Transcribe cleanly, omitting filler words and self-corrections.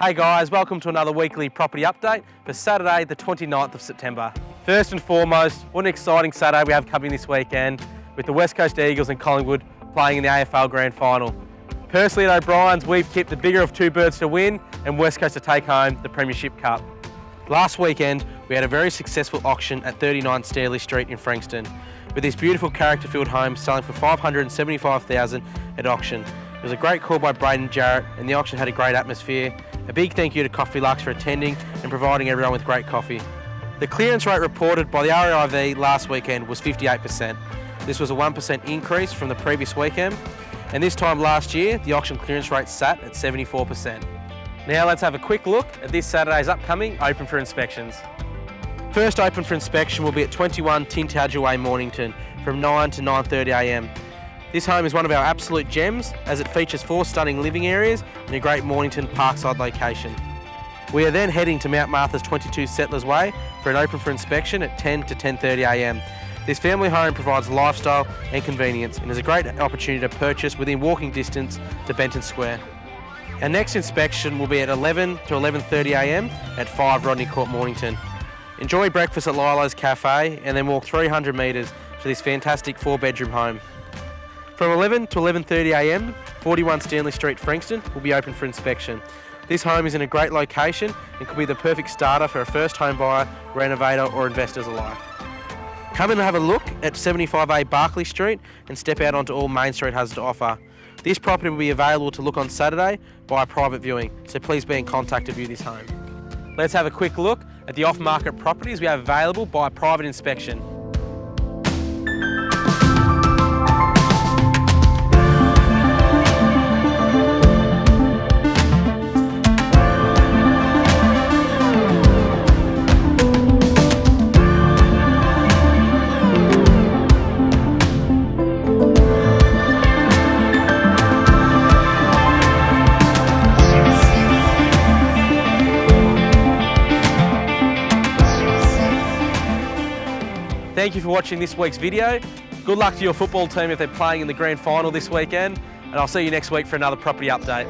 Hey guys, welcome to another weekly property update for Saturday the 29th of September. First and foremost, what an exciting Saturday we have coming this weekend with the West Coast Eagles and Collingwood playing in the AFL Grand Final. Personally at O'Brien's, we've tipped the bigger of two birds to win and West Coast to take home the Premiership Cup. Last weekend, we had a very successful auction at 39 Stanley Street in Frankston, with this beautiful character-filled home selling for $575,000 at auction. It was a great call by Braden Jarrett and the auction had a great atmosphere. A big thank you to Coffee Lux for attending and providing everyone with great coffee. The clearance rate reported by the RAIV last weekend was 58%. This was a 1% increase from the previous weekend, and this time last year, the auction clearance rate sat at 74%. Now let's have a quick look at this Saturday's upcoming open for inspections. First open for inspection will be at 21 Tintagel Mornington from 9 to 9:30am. This home is one of our absolute gems as it features 4 stunning living areas in a great Mornington parkside location. We are then heading to Mount Martha's 22 Settlers Way for an open for inspection at 10 to 10:30am. This family home provides lifestyle and convenience and is a great opportunity to purchase within walking distance to Benton Square. Our next inspection will be at 11 to 11:30am at 5 Rodney Court, Mornington. Enjoy breakfast at Lilo's Cafe and then walk 300 metres to this fantastic 4-bedroom home. From 11 to 11:30am, 41 Stanley Street, Frankston will be open for inspection. This home is in a great location and could be the perfect starter for a first home buyer, renovator or investors alike. Come and have a look at 75A Barclay Street and step out onto all Main Street has to offer. This property will be available to look on Saturday by private viewing, so please be in contact to view this home. Let's have a quick look at the off-market properties we have available by private inspection. Thank you for watching this week's video. Good luck to your football team if they're playing in the grand final this weekend, and I'll see you next week for another property update.